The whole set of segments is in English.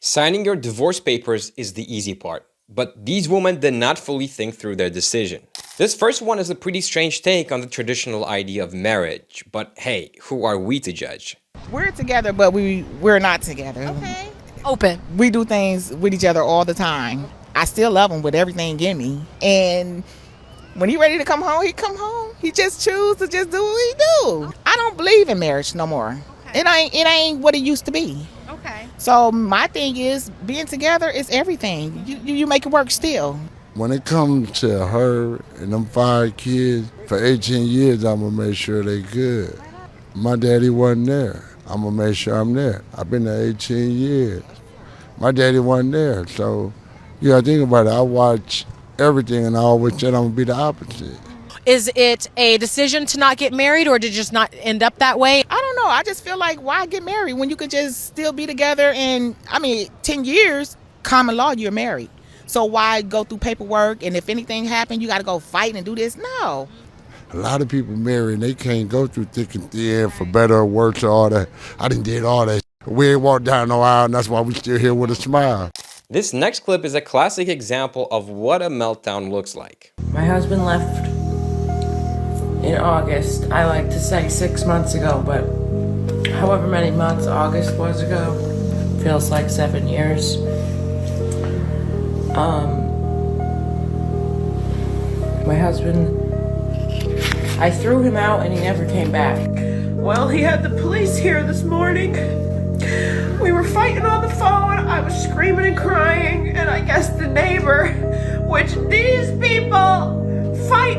Signing your divorce papers is the easy part, but these women did not fully think through their decision. This first one is a pretty strange take on the traditional idea of marriage, but hey, who are we to judge? We're together, but we're not together. Okay. Open. We do things with each other all the time. I still love him with everything in me. And when he ready to come home, he come home. He just choose to just do what he do. I don't believe in marriage no more. Okay. It ain't what it used to be. Okay. So my thing is being together is everything. You make it work still. When it comes to her and them 5 kids, for 18 years, I'm going to make sure they good. My daddy wasn't there. I'm going to make sure I'm there. I've been there 18 years. My daddy wasn't there. So, you got to think about it. I watch everything, and I always said I'm going to be the opposite. Is it a decision to not get married, or did it just not end up that way? I don't know. I just feel like why get married when you could just still be together? And 10 years, common law, you're married. So why go through paperwork? And if anything happened, you got to go fight and do this? No. A lot of people marry and they can't go through thick and thin for better or worse or all that. I done did all that. We ain't walked down no aisle, and that's why we still here with a smile. This next clip is a classic example of what a meltdown looks like. My husband left in August. I like to say 6 months ago, but however many months August was ago, feels like 7 years. My husband, I threw him out and he never came back. Well, he had the police here this morning. We were fighting on the phone. I was screaming and crying, and I guess the neighbor, which these people fight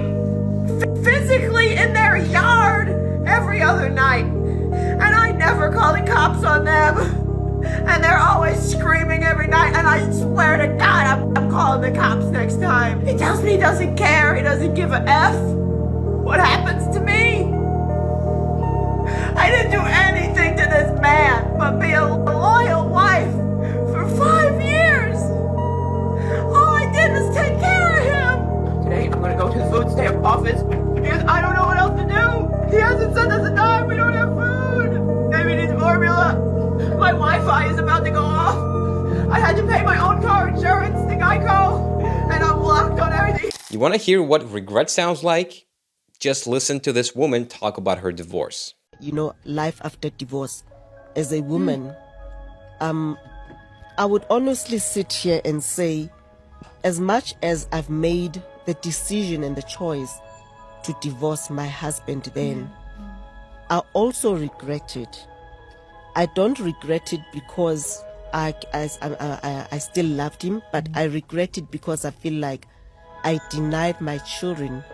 physically in their yard every other night. And I never call the cops on them. And they're always screaming every night, and I swear to God, I'm calling the cops next time. He tells me he doesn't care, he doesn't give a F. What happens to me? I didn't do anything to this man but be a loyal wife for 5 years. All I did was take care of him. Today, I'm gonna go to the food stamp office because I don't know what else to do. He hasn't sent us a dime, we don't have food. Maybe he needs formula. My Wi-Fi is about to go off. I had to pay my own car insurance to Geico, and I'm blocked on everything. You want to hear what regret sounds like? Just listen to this woman talk about her divorce. You know, life after divorce. As a woman, I would honestly sit here and say, as much as I've made the decision and the choice to divorce my husband then, I also regret it. I don't regret it because I still loved him, but I regret it because I feel like I denied my children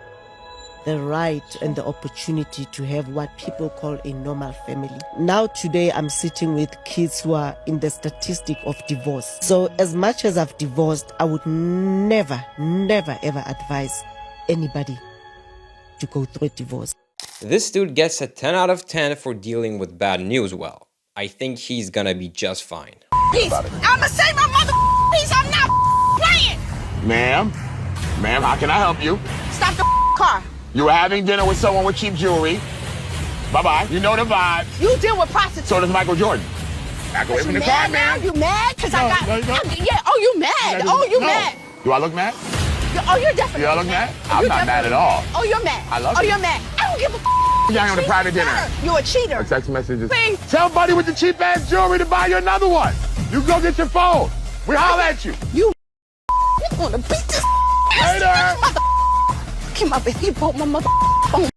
the right and the opportunity to have what people call a normal family. Now today I'm sitting with kids who are in the statistic of divorce. So as much as I've divorced, I would never ever advise anybody to go through a divorce. This dude gets a 10 out of 10 for dealing with bad news well. I think he's gonna be just fine. Peace. I'ma say my mother peace. I'm not playing. Ma'am, how can I help you? Stop the car. You were having dinner with someone with cheap jewelry. Bye-bye. You know the vibes. You deal with prostitutes. So does Michael Jordan. Back away from the car, ma'am. You mad? Cause I got. No, you don't. Yeah. Oh, you mad? Oh, you mad? Do I look mad? Oh, you're definitely. Do I look mad? I'm not mad at all. Oh, you're mad. I love Oh, you. you're mad. I don't give a. You're on a private dinner. You're a cheater. Text messages. Please. Tell buddy with the cheap ass jewelry to buy you another one. You go get your phone. We holler at you. You wanna beat this Later. mother. Came up and he broke my mother phone.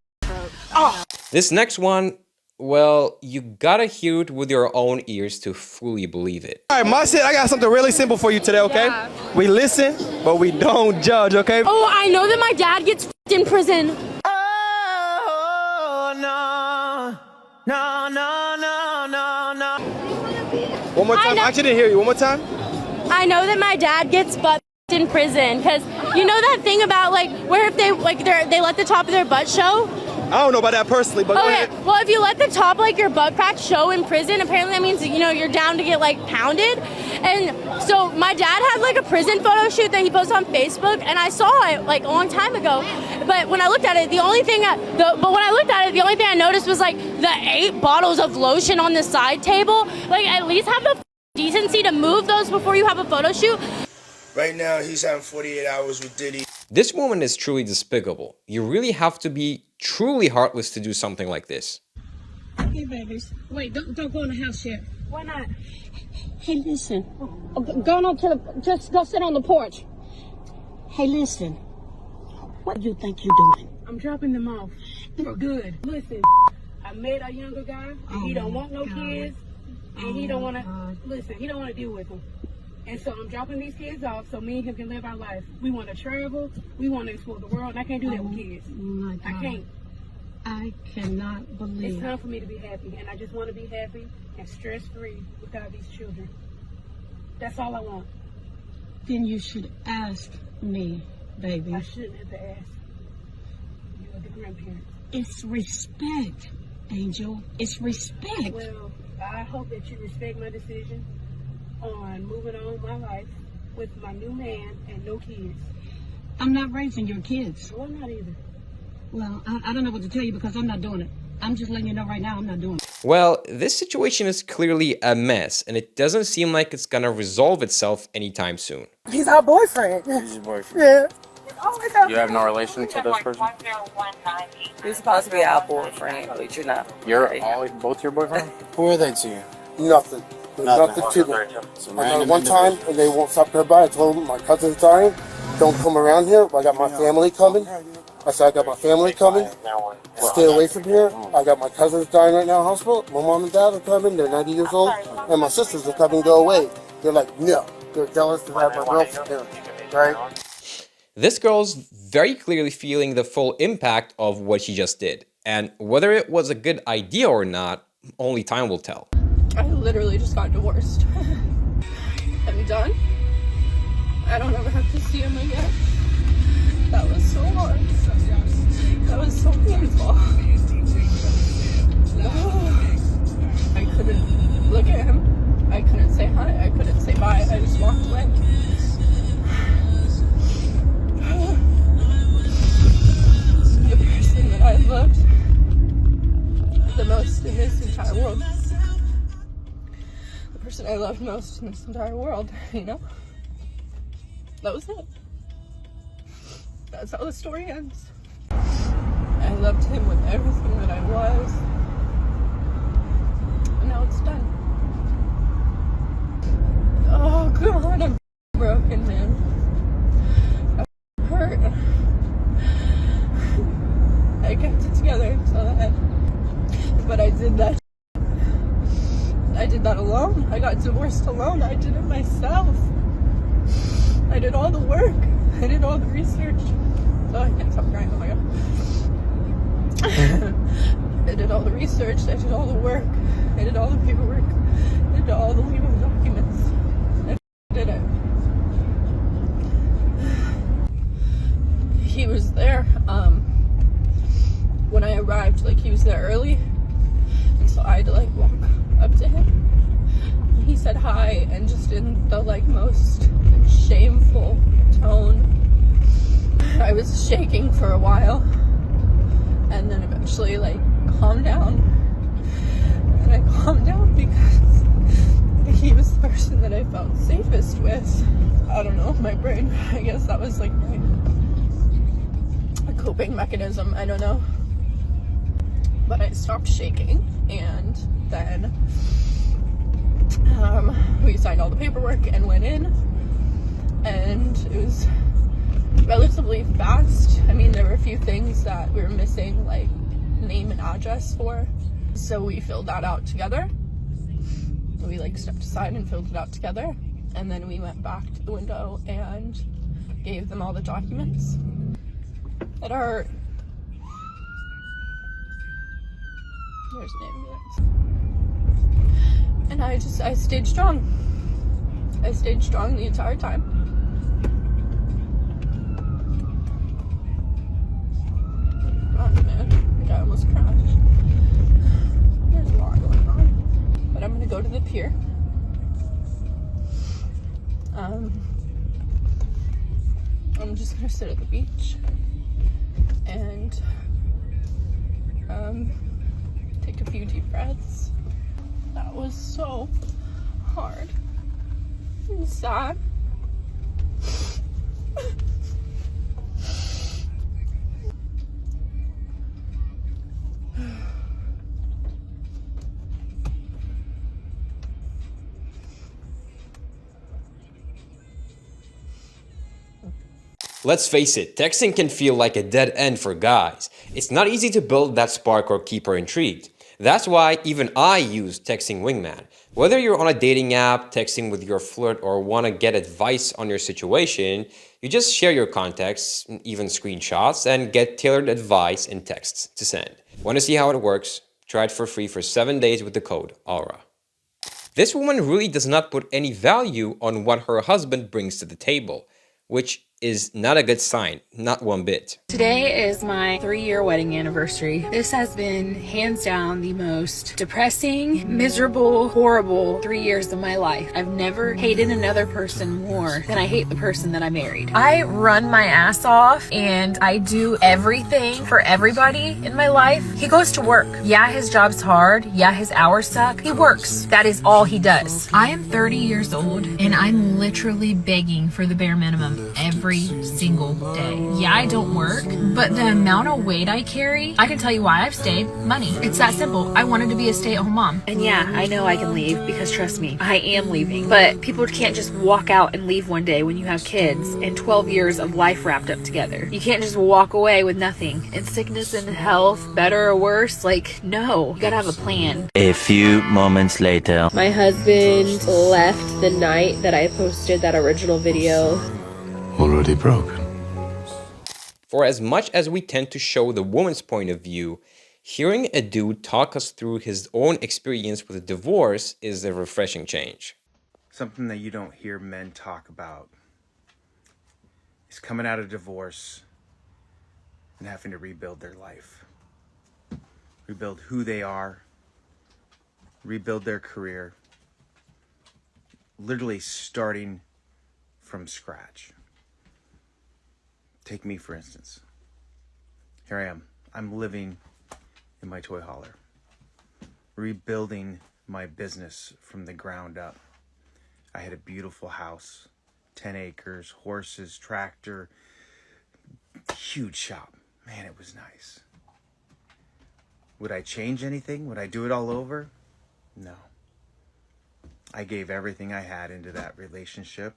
Oh. This next one, well, you gotta hear it with your own ears to fully believe it. All right, Marcia, I got something really simple for you today, okay? Yeah. We listen, but we don't judge, okay? Oh, I know that my dad gets in prison. Oh, no. One more time. I actually didn't hear you. One more time. I know that my dad gets butt in prison because you know that thing about like where if they like they let the top of their butt show. I don't know about that personally, but go Okay, ahead. well if you let the top like your butt crack show in prison, apparently that means you're down to get like pounded. And so my dad had like a prison photo shoot that he posted on Facebook, and I saw it like a long time ago. But when I looked at it, the only thing I noticed was like the 8 bottles of lotion on the side table. Like at least have the decency to move those before you have a photo shoot. Right now, he's having 48 hours with Diddy. This woman is truly despicable. You really have to be truly heartless to do something like this. Hey, babies. Wait, don't go in the house yet. Why not? Hey, listen. Go on to the, just go sit on the porch. Hey, listen. What do you think you're doing? I'm dropping them off. For good. Listen, I met a younger guy, and he don't want no kids, and he don't want to, listen, he don't want to deal with them. And so I'm dropping these kids off so me and him can live our life. We want to travel, we want to explore the world, and I can't do that with kids. I can't. I cannot believe It's time for me to be happy, and I just want to be happy and stress-free without these children. That's all I want. Then you should ask me, baby. I shouldn't have to ask. You are the grandparent. It's respect, Angel. It's respect. Well, I hope that you respect my decision on moving on my life with my new man and no kids. I'm not raising your kids. Well, I'm not either. Well, I don't know what to tell you because I'm not doing it. I'm just letting you know right now I'm not doing it. Well, this situation is clearly a mess, and it doesn't seem like it's gonna resolve itself anytime soon. He's our boyfriend. He's your boyfriend? Yeah. You have no relation to this person? He's supposed to be our boyfriend, but you know. You're all, both your boyfriend? Who are they to you? Nothing. Nothing to them. I got one time and they won't stop there by. I told them my cousin's dying. Don't come around here. I got my family coming. I said I got my family coming. Stay away from here. I got my cousins dying right now in the hospital. My mom and dad are coming. They're 90 years old. And my sisters are coming. Go away. They're like, no. They're jealous to have my girlfriend here. Right? This girl's very clearly feeling the full impact of what she just did. And whether it was a good idea or not, only time will tell. I literally just got divorced. I'm done. I don't ever have to see him again. That was so hard. That was so painful. I couldn't look at him. I couldn't say hi. I couldn't say bye. I just walked away. The person that I loved the most in this entire world. The person I loved most in this entire world, you know? That was it. That's how the story ends. I loved him with everything that I was. And now it's done. Oh God, I'm broken, man. I'm hurt. I kept it together until the end. But I did that. I did that alone. I got divorced alone. I did it myself. I did all the work. I did all the research. Oh, I can't stop crying. Oh my God. I did all the research. I did all the work. I did all the paperwork. I did all the legal documents. I did it. He was there when I arrived. Like, he was there early. And so I had to, like, walk up to him. And he said hi, and just in the, like, most shameful tone. I was shaking for a while, and then eventually, like, calmed down. And I calmed down because he was the person that I felt safest with. I don't know, my brain, I guess that was like my coping mechanism, I don't know. But I stopped shaking, and then we signed all the paperwork and went in, and it was relatively fast. I mean, there were a few things that we were missing, like name and address for, so we filled that out together. We like stepped aside and filled it out together, and then we went back to the window and gave them all the documents that are, there's an ambulance. And I stayed strong. I stayed strong the entire time. Oh man, I almost crashed. There's a lot going on. But I'm gonna go to the pier. I'm just gonna sit at the beach and take a few deep breaths. That was so hard. outside. Let's face it, texting can feel like a dead end for guys. It's not easy to build that spark or keep her intrigued. That's why even I use Texting Wingman. Whether you're on a dating app, texting with your flirt, or want to get advice on your situation, you just share your contacts, even screenshots, and get tailored advice in texts to send. Want to see how it works? Try it for free for 7 days with the code AURA. This woman really does not put any value on what her husband brings to the table, which is not a good sign, not one bit. Today is my 3-year wedding anniversary. This has been hands down the most depressing, miserable, horrible 3 years of my life. I've never hated another person more than I hate the person that I married. I run my ass off and I do everything for everybody in my life. He goes to work. Yeah, his job's hard. Yeah, his hours suck. He works. That is all he does. I am 30 years old and I'm literally begging for the bare minimum every single day. Yeah, I don't work, but the amount of weight I carry, I can tell you why I've stayed. Money. It's that simple. I wanted to be a stay-at-home mom. And yeah, I know I can leave because trust me, I am leaving. But people can't just walk out and leave one day when you have kids and 12 years of life wrapped up together. You can't just walk away with nothing. In sickness and health, better or worse, like, no. You gotta have a plan. A few moments later. My husband left the night that I posted that original video. Already broken. For as much as we tend to show the woman's point of view, hearing a dude talk us through his own experience with a divorce is a refreshing change. Something that you don't hear men talk about is coming out of divorce and having to rebuild their life. Rebuild who they are, rebuild their career, literally starting from scratch. Take me, for instance. Here I am. I'm living in my toy hauler, rebuilding my business from the ground up. I had a beautiful house, 10 acres, horses, tractor, huge shop. Man, it was nice. Would I change anything? Would I do it all over? No. I gave everything I had into that relationship.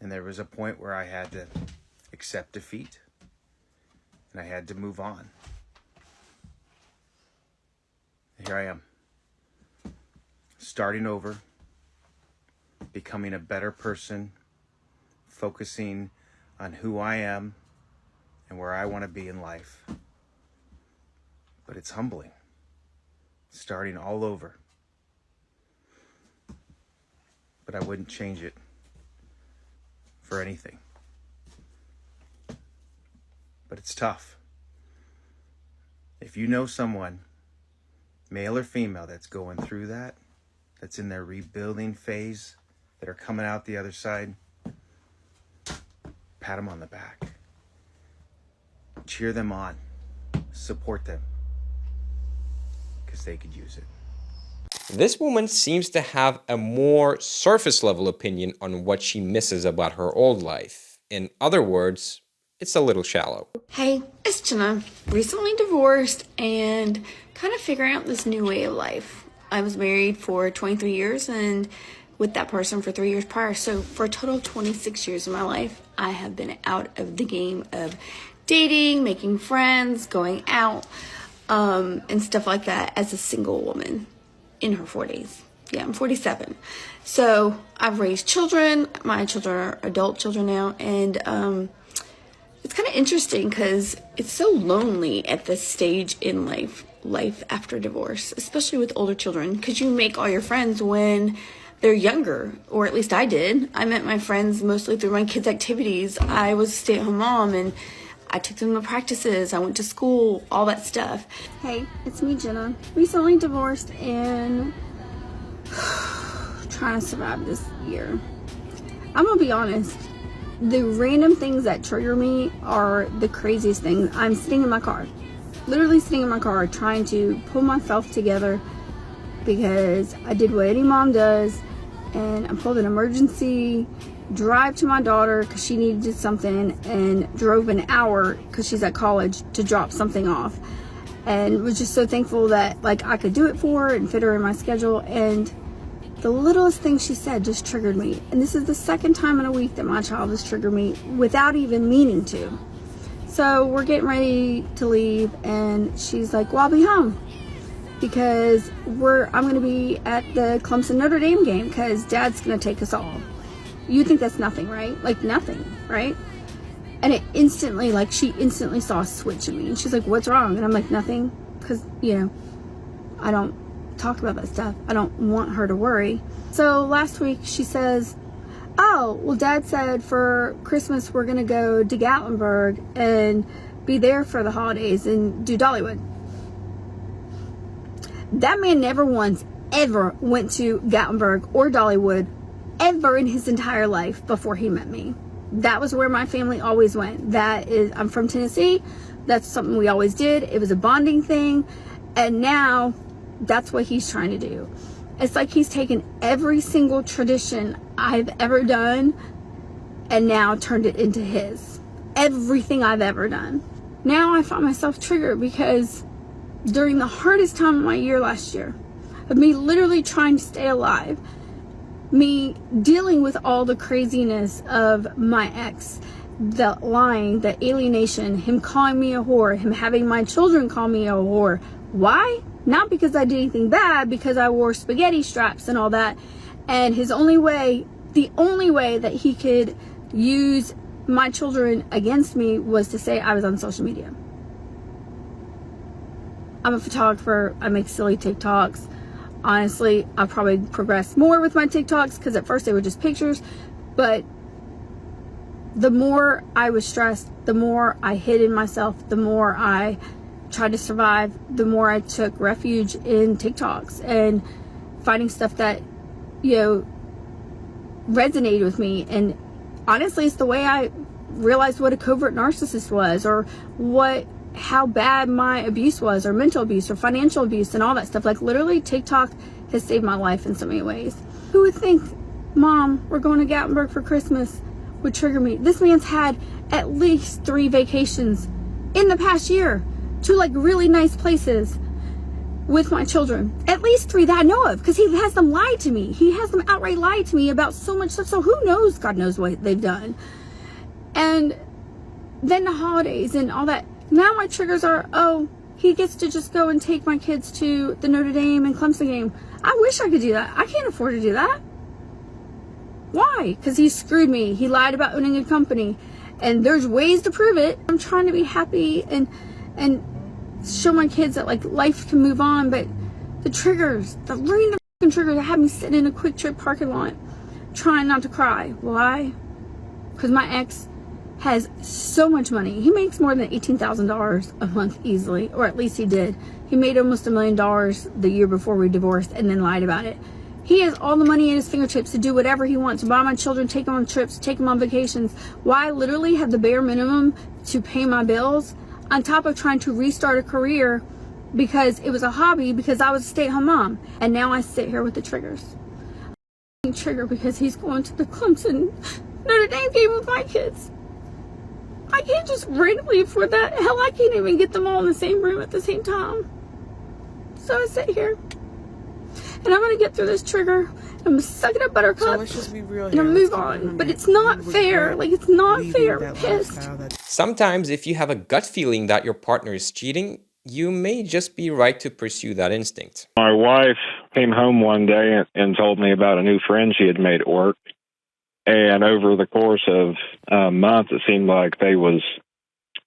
And there was a point where I had to accept defeat. And I had to move on. Here I am. Starting over. Becoming a better person. Focusing on who I am and where I want to be in life. But it's humbling. Starting all over. But I wouldn't change it for anything. But it's tough. If you know someone, male or female, that's going through that, that's in their rebuilding phase, that are coming out the other side, pat them on the back. Cheer them on. Support them. Because they could use it. This woman seems to have a more surface level opinion on what she misses about her old life. In other words, it's a little shallow. Hey, it's Jenna. Recently divorced and kind of figuring out this new way of life. I was married for 23 years and with that person for 3 years prior. So for a total of 26 years of my life, I have been out of the game of dating, making friends, going out, and stuff like that as a single woman. In her 40s. Yeah, I'm 47. So I've raised children. My children are adult children now. And it's kind of interesting because it's so lonely at this stage in life after divorce, especially with older children, because you make all your friends when they're younger, or at least I did. I met my friends mostly through my kids' activities. I was a stay-at-home mom and I took them to practices, I went to school, all that stuff. Hey, it's me, Jenna. Recently divorced and trying to survive this year. I'm gonna be honest, the random things that trigger me are the craziest things. I'm sitting in my car, literally sitting in my car, trying to pull myself together because I did what any mom does and I pulled an emergency drive to my daughter because she needed something, and drove an hour because she's at college to drop something off, and was just so thankful that like I could do it for her and fit her in my schedule. And the littlest thing she said just triggered me, and this is the second time in a week that my child has triggered me without even meaning to. So we're getting ready to leave, and she's like, well, I'll be home because I'm going to be at the Clemson Notre Dame game because Dad's going to take us all. You think that's nothing, right? Like nothing, right? And it instantly, like she instantly saw a switch in me, and she's like, what's wrong? And I'm like, nothing, because, you know, I don't talk about that stuff. I don't want her to worry. So last week she says, oh, well, Dad said for Christmas we're going to go to Gatlinburg and be there for the holidays and do Dollywood. That man never once ever went to Gatlinburg or Dollywood ever in his entire life before he met me. That was where my family always went. I'm from Tennessee. That's something we always did. It was a bonding thing. And now that's what he's trying to do. It's like he's taken every single tradition I've ever done and now turned it into his. Everything I've ever done. Now I find myself triggered because during the hardest time of my year last year, of me literally trying to stay alive, me dealing with all the craziness of my ex, the lying, the alienation, him calling me a whore, him having my children call me a whore. Why? Not because I did anything bad, because I wore spaghetti straps and all that. And the only way that he could use my children against me was to say I was on social media. I'm a photographer. I make silly TikToks. Honestly, I probably progressed more with my TikToks because at first they were just pictures. But the more I was stressed, the more I hid in myself, the more I tried to survive, the more I took refuge in TikToks and finding stuff that, you know, resonated with me. And honestly, it's the way I realized what a covert narcissist was, or how bad my abuse was, or mental abuse, or financial abuse, and all that stuff. Like literally, TikTok has saved my life in so many ways. Who would think, Mom, we're going to Gatlinburg for Christmas, would trigger me? This man's had at least 3 vacations in the past year to like really nice places with my children. At least 3 that I know of, because he has them lie to me. He has them outright lie to me about so much stuff. So who knows? God knows what they've done. And then the holidays and all that. Now my triggers are, oh, he gets to just go and take my kids to the Notre Dame and Clemson game. I wish I could do that. I can't afford to do that. Why? Because he screwed me. He lied about owning a company. And there's ways to prove it. I'm trying to be happy and show my kids that like life can move on, but the triggers, the random triggers that had me sitting in a Quick Trip parking lot trying not to cry. Why? Because my ex has so much money. He makes more than $18,000 a month easily, or at least he did. He made almost $1 million the year before we divorced and then lied about it. He has all the money at his fingertips to do whatever he wants, to buy my children, take them on trips, take them on vacations. Why I literally have the bare minimum to pay my bills, on top of trying to restart a career because it was a hobby, because I was a stay-at-home mom. And now I sit here with the triggers. I'm triggered because he's going to the Clemson Notre Dame game with my kids. I can't just randomly afford that. Hell, I can't even get them all in the same room at the same time. So I sit here and I'm going to get through this trigger. I'm going to suck it up, buttercup. So let's just be real and I'm going to move on. But it's not fair. Like, it's not fair. I'm pissed. Sometimes if you have a gut feeling that your partner is cheating, you may just be right to pursue that instinct. My wife came home one day and told me about a new friend she had made at work. And over the course of a month, it seemed like they was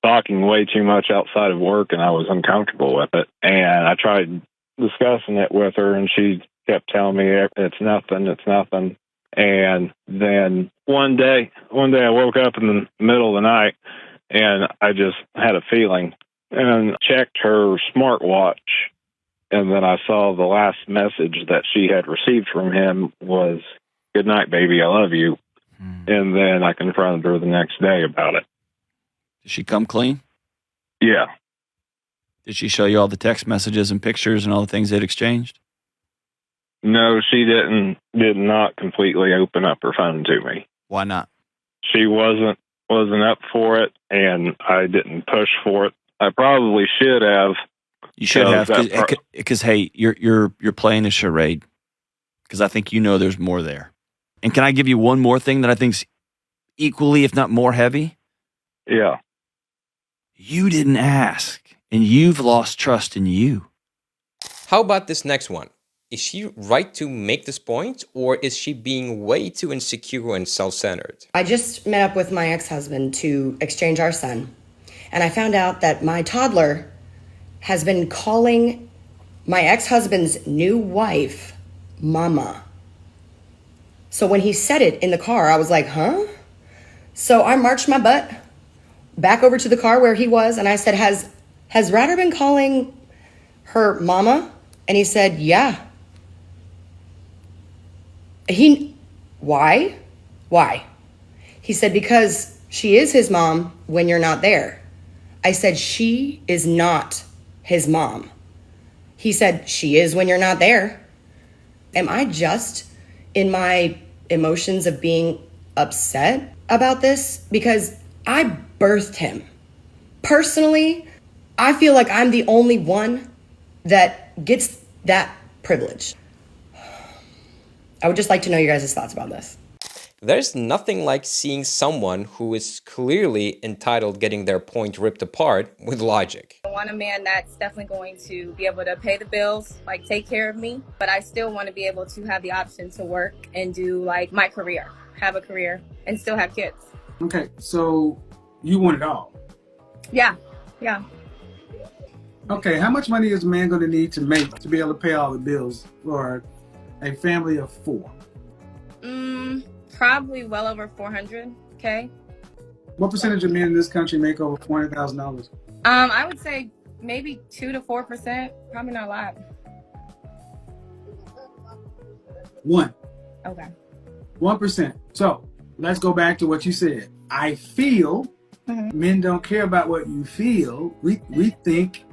talking way too much outside of work, and I was uncomfortable with it. And I tried discussing it with her, and she kept telling me it's nothing. And then one day I woke up in the middle of the night, and I just had a feeling and checked her smartwatch. And then I saw the last message that she had received from him was, "Good night, baby, I love you." And then I confronted her the next day about it. Did she come clean? Yeah. Did she show you all the text messages and pictures and all the things they'd exchanged? No, she did not completely open up her phone to me. Why not? She wasn't up for it, and I didn't push for it. I probably should have. You should have, because hey, you're playing a charade. Because I think you know there's more there. And can I give you one more thing that I think's equally, if not more heavy? Yeah. You didn't ask, and you've lost trust in you. How about this next one? Is she right to make this point, or is she being way too insecure and self-centered? I just met up with my ex-husband to exchange our son, and I found out that my toddler has been calling my ex-husband's new wife Mama. So when he said it in the car, I was like, huh? So I marched my butt back over to the car where he was, and I said, has Ryder been calling her Mama? And he said, yeah. Why? He said, because she is his mom when you're not there. I said, she is not his mom. He said, she is when you're not there. Am I just in my emotions of being upset about this? Because I birthed him. Personally, I feel like I'm the only one that gets that privilege. I would just like to know your guys' thoughts about this. There's nothing like seeing someone who is clearly entitled getting their point ripped apart with logic. I want a man that's definitely going to be able to pay the bills, like take care of me, but I still want to be able to have the option to work and do like my career, have a career and still have kids. Okay, so you want it all? Yeah. Okay, how much money is a man going to need to make to be able to pay all the bills for a family of 4? Probably well over 400K. What percentage of men in this country make over $400,000? I would say maybe 2 to 4%. Probably not a lot. 1. Okay. 1%. So let's go back to what you said. I feel men don't care about what you feel. We think,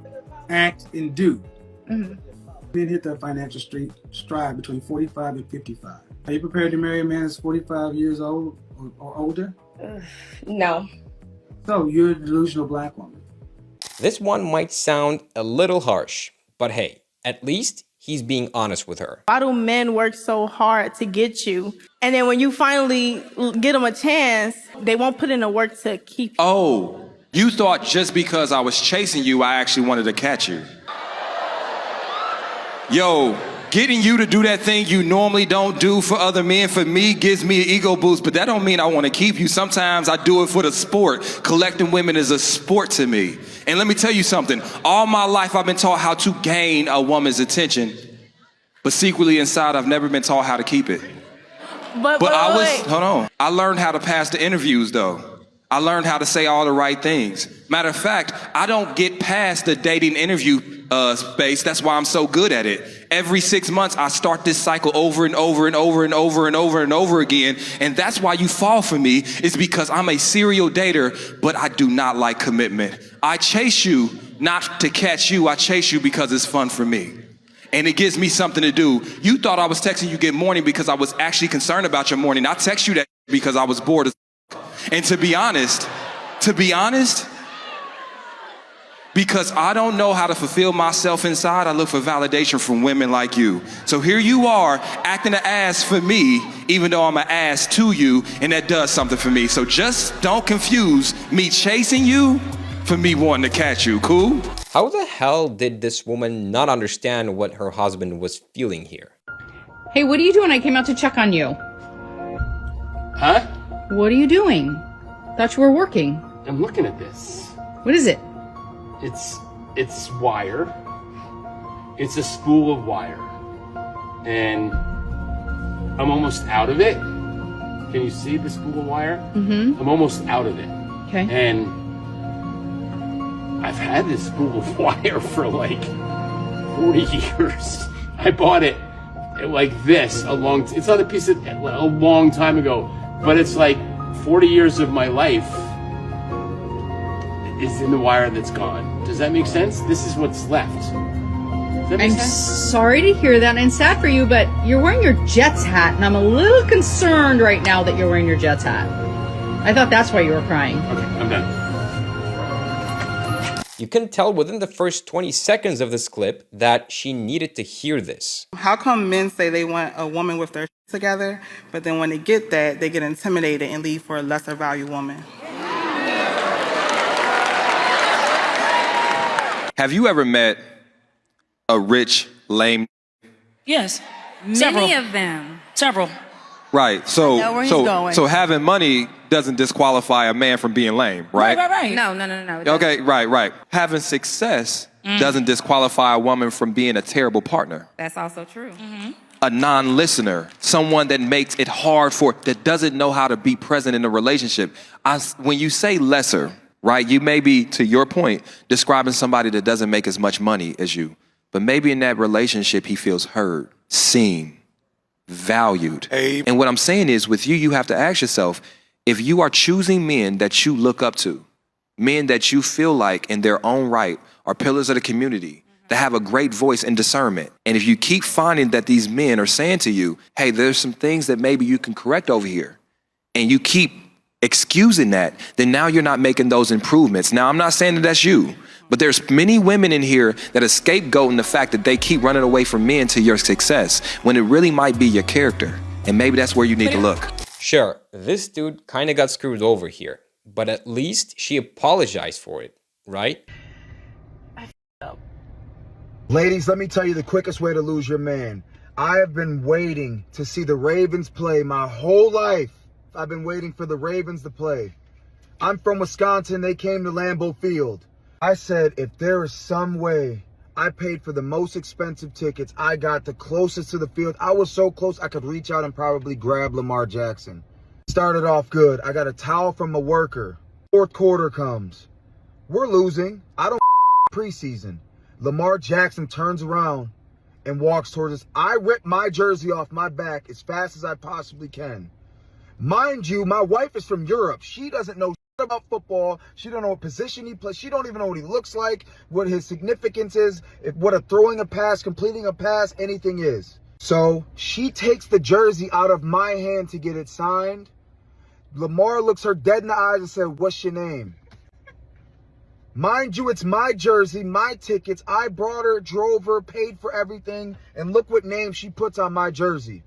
act, and do. Men hit the financial stride between 45 and 55. Are you prepared to marry a man that's 45 years old or older? No. So you're a delusional black woman. This one might sound a little harsh, but hey, at least he's being honest with her. Why do men work so hard to get you? And then when you finally get them a chance, they won't put in the work to keep you. Oh, you thought just because I was chasing you, I actually wanted to catch you. Yo, getting you to do that thing you normally don't do for other men, for me, gives me an ego boost, but that don't mean I want to keep you. Sometimes I do it for the sport. Collecting women is a sport to me. And let me tell you something. All my life, I've been taught how to gain a woman's attention, but secretly inside, I've never been taught how to keep it. But hold on. I learned how to pass the interviews, though. I learned how to say all the right things. Matter of fact, I don't get past the dating interview space. That's why I'm so good at it. Every 6 months, I start this cycle over and over and over and over and over and over again. And that's why you fall for me, is because I'm a serial dater, but I do not like commitment. I chase you not to catch you. I chase you because it's fun for me. And it gives me something to do. You thought I was texting you good morning because I was actually concerned about your morning. I text you that because I was bored as and to be honest, because I don't know how to fulfill myself inside, I look for validation from women like you. So here you are acting an ass for me, even though I'm an ass to you, and that does something for me. So just don't confuse me chasing you for me wanting to catch you, cool? How the hell did this woman not understand what her husband was feeling here? Hey, what are you doing? I came out to check on you. Huh? What are you doing? Thought you were working. I'm looking at this. What is it? It's wire. It's a spool of wire. And I'm almost out of it. Can you see the spool of wire? Mm-hmm. I'm almost out of it. Okay. And I've had this spool of wire for like 40 years. I bought it like this it's not a piece of a long time ago, but it's like 40 years of my life is in the wire that's gone. Does that make sense? This is what's left. I'm sorry to hear that, and I'm sad for you, but you're wearing your Jets hat, and I'm a little concerned right now that you're wearing your Jets hat. I thought that's why you were crying. Okay, I'm done. You can tell within the first 20 seconds of this clip that she needed to hear this. How come men say they want a woman with their together, but then when they get that, they get intimidated and leave for a lesser value woman? Have you ever met a rich, lame? Yes. Many of them. Several. Right. So having money doesn't disqualify a man from being lame, right? Right. No. Okay, right. Having success doesn't disqualify a woman from being a terrible partner. That's also true. A non-listener, someone that makes it hard that doesn't know how to be present in a relationship. When you say lesser, right, you may be, to your point, describing somebody that doesn't make as much money as you. But maybe in that relationship, he feels heard, seen, valued. And what I'm saying is, with you, you have to ask yourself, if you are choosing men that you look up to, men that you feel like in their own right are pillars of the community, that have a great voice and discernment. And if you keep finding that these men are saying to you, hey, there's some things that maybe you can correct over here, and you keep excusing that, then now you're not making those improvements. Now, I'm not saying that that's you, but there's many women in here that are scapegoating the fact that they keep running away from men to your success, when it really might be your character. And maybe that's where you need to look. Sure, this dude kind of got screwed over here, but at least she apologized for it, right? Ladies, let me tell you the quickest way to lose your man. I have been waiting to see the Ravens play my whole life. I've been waiting for the Ravens to play. I'm from Wisconsin. They came to Lambeau Field. I said, if there is some way, I paid for the most expensive tickets. I got the closest to the field. I was so close, I could reach out and probably grab Lamar Jackson. Started off good. I got a towel from a worker. Fourth quarter comes. We're losing. I don't preseason. Lamar Jackson turns around and walks towards us. I rip my jersey off my back as fast as I possibly can. Mind you, my wife is from Europe. She doesn't know about football. She don't know what position he plays. She don't even know what he looks like, what his significance is, what a throwing a pass, completing a pass, anything is. So she takes the jersey out of my hand to get it signed. Lamar looks her dead in the eyes and said, what's your name? Mind you, it's my jersey, my tickets. I brought her, drove her, paid for everything, and look what name she puts on my jersey.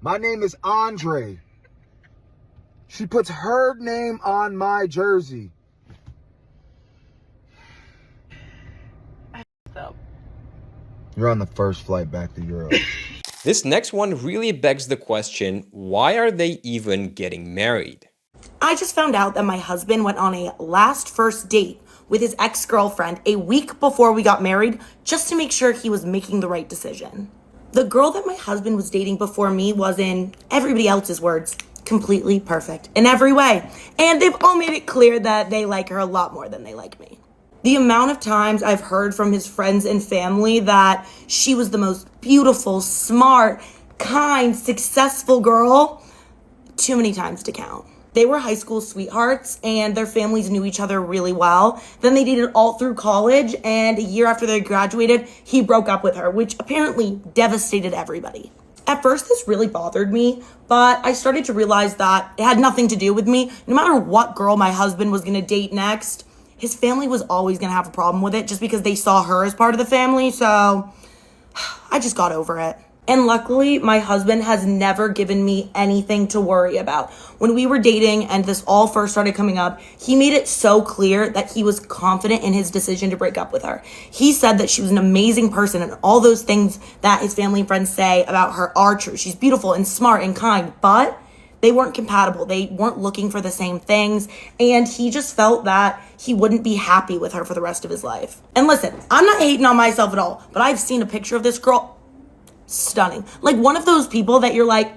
My name is Andre. She puts her name on my jersey. You're on the first flight back to Europe. This next one really begs the question, why are they even getting married? I just found out that my husband went on a last first date with his ex-girlfriend a week before we got married, just to make sure he was making the right decision. The girl that my husband was dating before me was, in everybody else's words, completely perfect in every way. And they've all made it clear that they like her a lot more than they like me. The amount of times I've heard from his friends and family that she was the most beautiful, smart, kind, successful girl, too many times to count. They were high school sweethearts and their families knew each other really well. Then they dated all through college, and a year after they graduated, he broke up with her, which apparently devastated everybody. At first, this really bothered me, but I started to realize that it had nothing to do with me. No matter what girl my husband was gonna date next, his family was always gonna have a problem with it just because they saw her as part of the family, so I just got over it. And luckily, my husband has never given me anything to worry about. When we were dating and this all first started coming up, he made it so clear that he was confident in his decision to break up with her. He said that she was an amazing person, and all those things that his family and friends say about her are true. She's beautiful and smart and kind, but they weren't compatible. They weren't looking for the same things, and he just felt that he wouldn't be happy with her for the rest of his life. And listen, I'm not hating on myself at all, but I've seen a picture of this girl. Stunning. Like one of those people that you're like,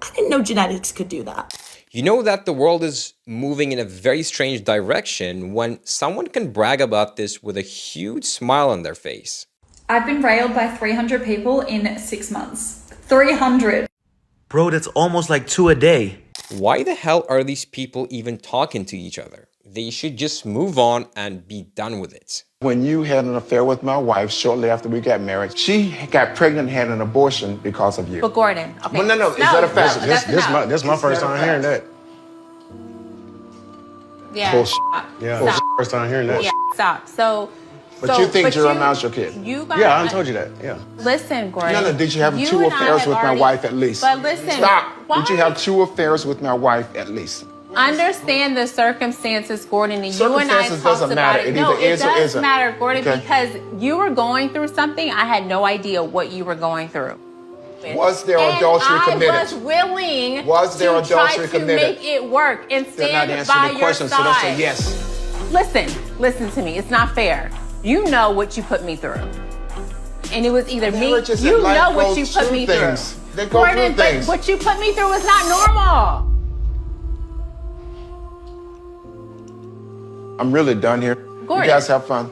I didn't know genetics could do that. You know that the world is moving in a very strange direction when someone can brag about this with a huge smile on their face. I've been railed by 300 people in 6 months. 300. Bro, that's almost like 2 a day. Why the hell are these people even talking to each other? They should just move on and be done with it. When you had an affair with my wife shortly after we got married, she got pregnant and had an abortion because of you. But Gordon, okay. Well, no, is that a fact? This my first time hearing that. Yeah. Bullshit. Stop. Yeah. Stop. First time hearing that. Yeah, stop. So. But you think Jeremiah's your kid? You guys. Yeah, I told you that. Yeah. Listen, Gordon. No, did you have 2 affairs with my wife at least? But listen. Stop. Why? Did you have 2 affairs with my wife at least? Understand the circumstances, Gordon, and you and I Circumstances talked doesn't about matter. it. It No, either it is or does isn't. matter, Gordon, Okay. because you were going through something. I had no idea what you were going through. Was there adultery committed? I was willing Was there to adultery try to committed? make it work and They're not stand answering by the your question, so don't say side. yes. Listen to me. It's not fair. You know what you put me through. And it was either me, Marriages you in life know what go you put through me things. through. They go Gordon, through things. but what you put me through is not normal. I'm really done here. Gordon. You guys have fun.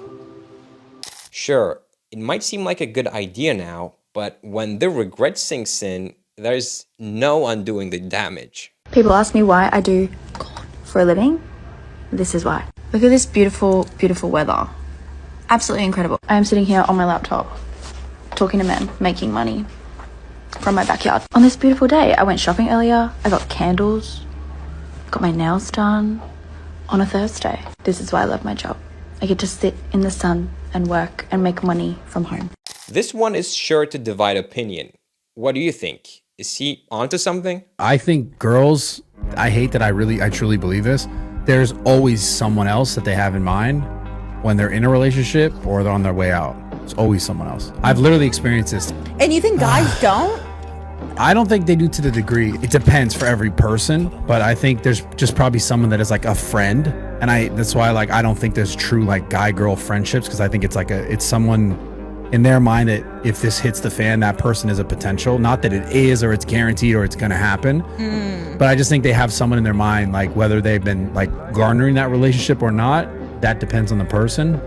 Sure, it might seem like a good idea now, but when the regret sinks in, there's no undoing the damage. People ask me why I do for a living. This is why. Look at this beautiful, beautiful weather. Absolutely incredible. I am sitting here on my laptop, talking to men, making money from my backyard. On this beautiful day, I went shopping earlier. I got candles, got my nails done on a Thursday. This is why I love my job. I get to sit in the sun and work and make money from home. This one is sure to divide opinion. What do you think? Is he onto something? I think girls, I hate that I truly believe this. There's always someone else that they have in mind when they're in a relationship or they're on their way out. It's always someone else. I've literally experienced this. And you think guys don't? I don't think they do to the degree. It depends for every person, but I think there's just probably someone that is like a friend, and that's why like I don't think there's true like guy-girl friendships, because I think it's like it's someone in their mind that if this hits the fan, that person is a potential. Not that it is or it's guaranteed or it's gonna happen, but I just think they have someone in their mind, like whether they've been like garnering that relationship or not, that depends on the person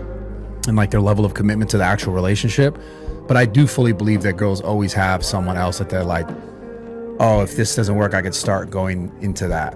and like their level of commitment to the actual relationship. But I do fully believe that girls always have someone else that they're like, oh, if this doesn't work, I could start going into that.